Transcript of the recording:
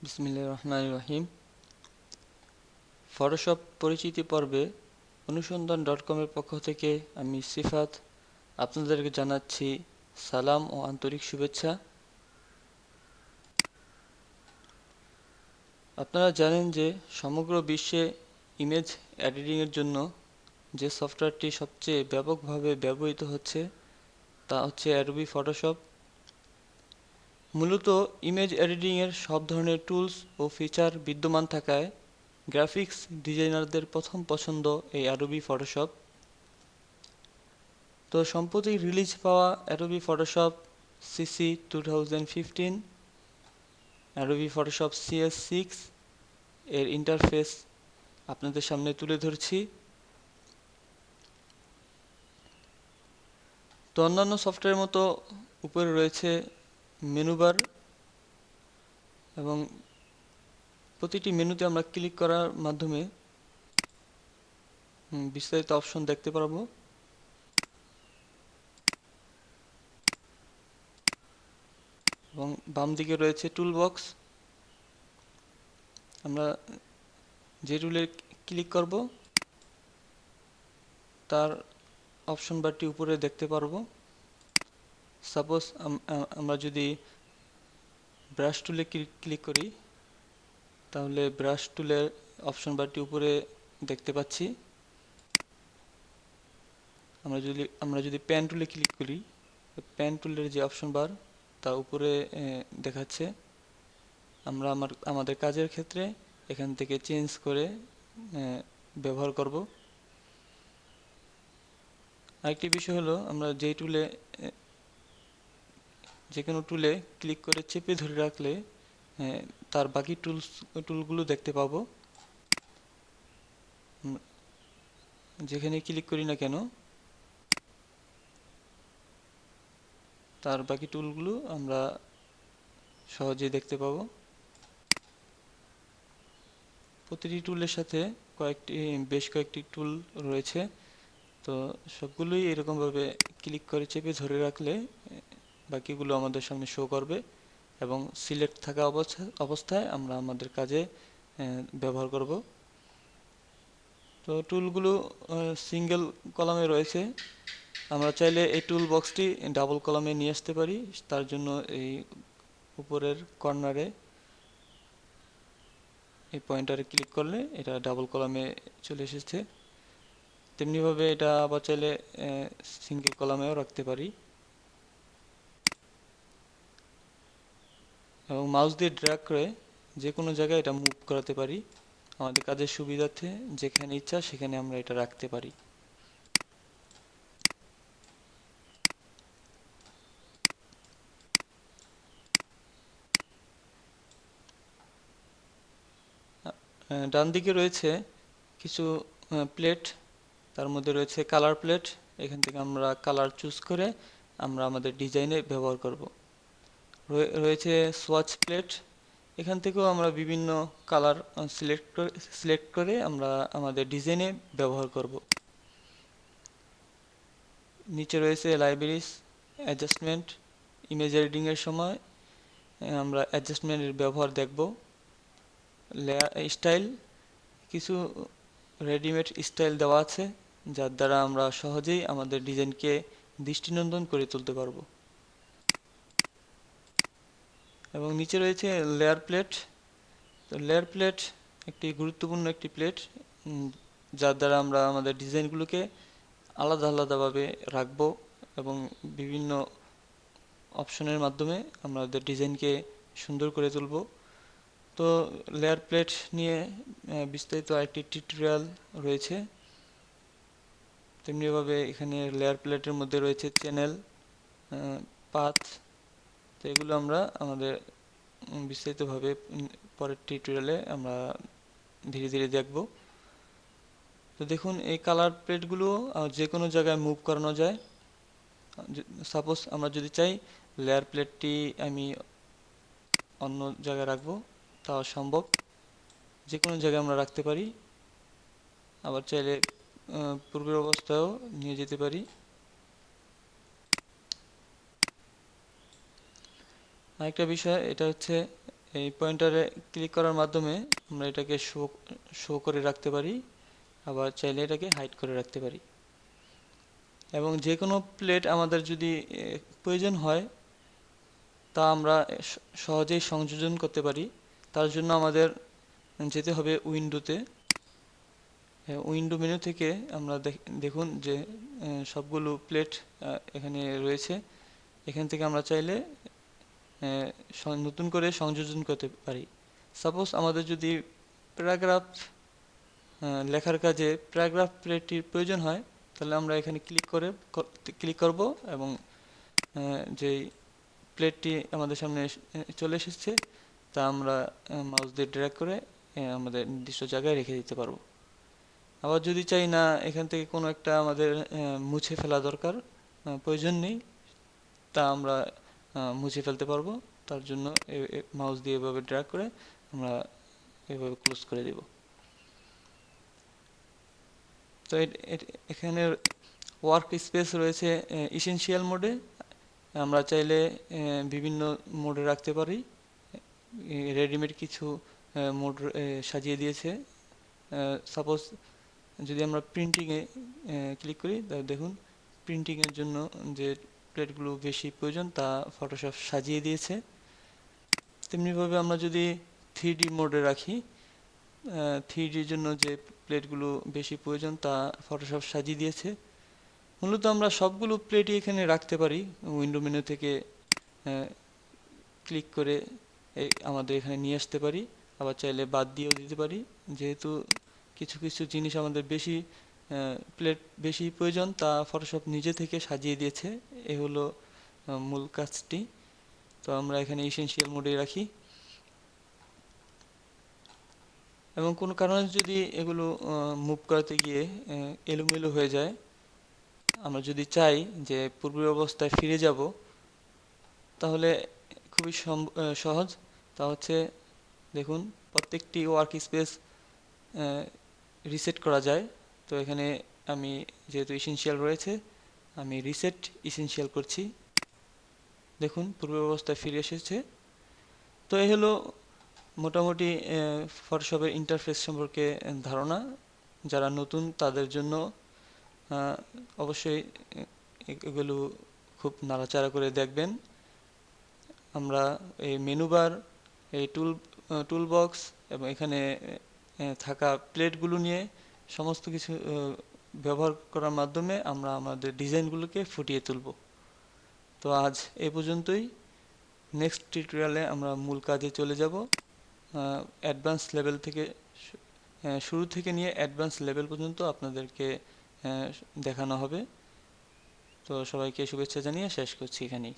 বিসমিল্লাহির রহমানির রহিম। ফটোশপ পরিচিতি পর্বে অনুসন্ধান.com-এর পক্ষ থেকে আমি সিফাত আপনাদেরকে জানাচ্ছি সালাম ও আন্তরিক শুভেচ্ছা। আপনারা জানেন যে সমগ্র বিশ্বে ইমেজ এডিটিংয়ের জন্য যে সফটওয়্যারটি সবচেয়ে ব্যাপকভাবে ব্যবহৃত হচ্ছে তা হচ্ছে অ্যাডোবি ফটোশপ। মূলত ইমেজ এডিটিংয়ের সব ধরনের টুলস ও ফিচার বিদ্যমান থাকায় গ্রাফিক্স ডিজাইনারদের প্রথম পছন্দ এই অ্যাডোবি ফটোশপ। তো সম্প্রতি রিলিজ পাওয়া Adobe Photoshop CC 2015, Adobe Photoshop CS6 এর ইন্টারফেস আপনাদের সামনে তুলে ধরছি। তো অন্যান্য সফটওয়্যারের মতো উপরে রয়েছে মেনু বার এবং প্রতিটি মেনুতে আমরা ক্লিক করার মাধ্যমে বিস্তারিত অপশন দেখতে পারবো। এবং বাম দিকে রয়েছে টুল বক্স। আমরা যে টুলে ক্লিক করব তার অপশন বারটি উপরে দেখতে পারবো। সাপোজ আমরা যদি ব্রাশ টুলে ক্লিক করি তাহলে ব্রাশ টুলের অপশন বারটি উপরে দেখতে পাচ্ছি। আমরা যদি পেন টুলে ক্লিক করি, পেন টুলের যে অপশন বার তা উপরে দেখাচ্ছে। আমরা আমাদের কাজের ক্ষেত্রে এখান থেকে চেঞ্জ করে ব্যবহার করব। আরেকটি বিষয় হলো, আমরা যে কোনো টুলে ক্লিক করে চেপে ধরে রাখলে তার বাকি টুলগুলো দেখতে পাবো। যেখানে ক্লিক করি না কেন তার বাকি টুলগুলো আমরা সহজেই দেখতে পাবো। প্রতিটি টুলের সাথে বেশ কয়েকটি টুল রয়েছে। তো সবগুলোই এরকমভাবে ক্লিক করে চেপে ধরে রাখলে বাকিগুলো আমাদের সামনে শো করবে এবং সিলেক্ট থাকা অবস্থায় আমরা আমাদের কাজে ব্যবহার করব। তো টুলগুলো সিঙ্গেল কলামে রয়েছে। আমরা চাইলে এই টুল বক্সটি ডাবল কলামে নিয়ে আসতে পারি। তার জন্য এই উপরের কর্নারে এই পয়েন্টারে ক্লিক করলে এটা ডাবল কলামে চলে এসেছে। তেমনিভাবে এটা আবার চাইলে সিঙ্গেল কলামেও রাখতে পারি এবং মাউস দিয়ে ড্র্যাগ করে যে কোনো জায়গায় এটা মুভ করাতে পারি। আমাদের কাজের সুবিধার্থে যেখানে ইচ্ছা সেখানে আমরা এটা রাখতে পারি। ডান দিকে রয়েছে কিছু প্লেট, তার মধ্যে রয়েছে কালার প্লেট। এখান থেকে আমরা কালার চুজ করে আমরা আমাদের ডিজাইনে ব্যবহার করব। রয়েছে সোয়াচ প্লেট, এখান থেকেও আমরা বিভিন্ন কালার সিলেক্ট করে আমরা আমাদের ডিজাইনে ব্যবহার করব। নিচে রয়েছে লাইব্রেরিজ অ্যাডজাস্টমেন্ট। ইমেজ এডিটিংয়ের সময় আমরা অ্যাডজাস্টমেন্টের ব্যবহার দেখব। লেয়ার স্টাইল, কিছু রেডিমেড স্টাইল দেওয়া আছে যার দ্বারা আমরা সহজেই আমাদের ডিজাইনকে দৃষ্টিনন্দন করে তুলতে পারবো। এবং নিচে রয়েছে লেয়ার প্লেট। তো লেয়ার প্লেট একটি গুরুত্বপূর্ণ একটি প্লেট যার দ্বারা আমরা আমাদের ডিজাইনগুলোকে আলাদা আলাদাভাবে রাখবো এবং বিভিন্ন অপশনের মাধ্যমে আমাদের ডিজাইনকে সুন্দর করে তুলব। তো লেয়ার প্লেট নিয়ে বিস্তারিত আরেকটি টিউটোরিয়াল রয়েছে। তেমনিভাবে এখানে লেয়ার প্লেটের মধ্যে রয়েছে চ্যানেল, পাথ। তো এগুলো আমরা আমাদের বিস্তারিতভাবে পরের টিউটোরিয়ালে আমরা ধীরে ধীরে দেখব। তো দেখুন, এই কালার প্লেটগুলো যে কোনো জায়গায় মুভ করানো যায়। সাপোজ আমরা যদি চাই লেয়ার প্লেটটি আমি অন্য জায়গায় রাখবো, তাও সম্ভব। যে কোনো জায়গায় আমরা রাখতে পারি, আবার চাইলে পূর্বের অবস্থায়ও নিয়ে যেতে পারি। আরেকটা বিষয়, এটা হচ্ছে এই পয়েন্টারে ক্লিক করার মাধ্যমে আমরা এটাকে শো করে রাখতে পারি, আবার চাইলে এটাকে হাইড করে রাখতে পারি। এবং যে কোনো প্লেট আমাদের যদি প্রয়োজন হয় তা আমরা সহজেই সংযোজন করতে পারি। তার জন্য আমাদের যেতে হবে উইন্ডোতে। উইন্ডো মেনু থেকে আমরা দেখুন যে সবগুলো প্লেট এখানে রয়েছে। এখান থেকে আমরা চাইলে নতুন করে সংযোজন করতে পারি। সাপোজ আমাদের যদি প্যারাগ্রাফ লেখার কাজে প্যারাগ্রাফ প্লেটটির প্রয়োজন হয়, তাহলে আমরা এখানে ক্লিক করব এবং যেই প্লেটটি আমাদের সামনে চলে এসেছে তা আমরা মাউস দিয়ে ড্র্যাগ করে আমাদের নির্দিষ্ট জায়গায় রেখে দিতে পারবো। আবার যদি চাই না এখান থেকে কোনো একটা আমাদের মুছে ফেলা দরকার, প্রয়োজন নেই, তা আমরা মুছে ফেলতে পারবো। তার জন্য মাউস দিয়ে এভাবে ড্র্যাগ করে আমরা এভাবে ক্লোজ করে দেব। তো এখানে ওয়ার্ক স্পেস রয়েছে ইসেনশিয়াল মোডে। আমরা চাইলে বিভিন্ন মোডে রাখতে পারি। রেডিমেড কিছু মোড সাজিয়ে দিয়েছে। সাপোজ যদি আমরা প্রিন্টিংয়ে ক্লিক করি, তাহলে দেখুন প্রিন্টিংয়ের জন্য যে প্লেটগুলো বেশি প্রয়োজন তা ফটোশপ সাজিয়ে দিয়েছে। তেমনিভাবে আমরা যদি 3D মোডে রাখি, 3Dর জন্য যে প্লেটগুলো বেশি প্রয়োজন তা ফটোশপ সাজিয়ে দিয়েছে। মূলত আমরা সবগুলো প্লেটই এখানে রাখতে পারি। উইন্ডো মেনু থেকে ক্লিক করে আমাদের এখানে নিয়ে আসতে পারি, আবার চাইলে বাদ দিয়েও দিতে পারি। যেহেতু কিছু কিছু জিনিস আমাদের প্লেট বেশি প্রয়োজন, তা ফটোশপ নিজে থেকে সাজিয়ে দিয়েছে। এ হলো মূল কাজটি। তো আমরা এখানে ইসেনশিয়াল মোডে রাখি, এবং কোনো কারণে যদি এগুলো মুভ করাতে গিয়ে এলোমেলো হয়ে যায়, আমরা যদি চাই যে পূর্বের অবস্থায় ফিরে যাব, তাহলে খুবই সহজ। তা হচ্ছে দেখুন প্রত্যেকটি ওয়ার্ক স্পেস রিসেট করা যায়। তো এখানে আমি যেহেতু ইসেনশিয়াল রয়েছে, আমি রিসেট ইসেনশিয়াল করছি। দেখুন পূর্বের অবস্থায় ফিরে এসেছে। তো এই হলো মোটামুটি ফটোশপের ইন্টারফেস সম্পর্কে ধারণা। যারা নতুন তাদের জন্য অবশ্যই এগুলো খুব নাড়াচাড়া করে দেখবেন। আমরা এই মেনু বার, এই টুল বক্স এবং এখানে থাকা প্লেটগুলো নিয়ে সমস্ত কিছু ব্যবহার করার মাধ্যমে আমরা আমাদের ডিজাইনগুলোকে ফুটিয়ে তুলব। তো আজ এই পর্যন্তই। নেক্সট টিউটোরিয়ালে আমরা মূল কাজে চলে যাব। অ্যাডভান্স লেভেল থেকে শুরু থেকে নিয়ে অ্যাডভান্স লেভেল পর্যন্ত আপনাদেরকে দেখানো হবে। তো সবাইকে শুভেচ্ছা জানিয়ে শেষ করছি এখানেই।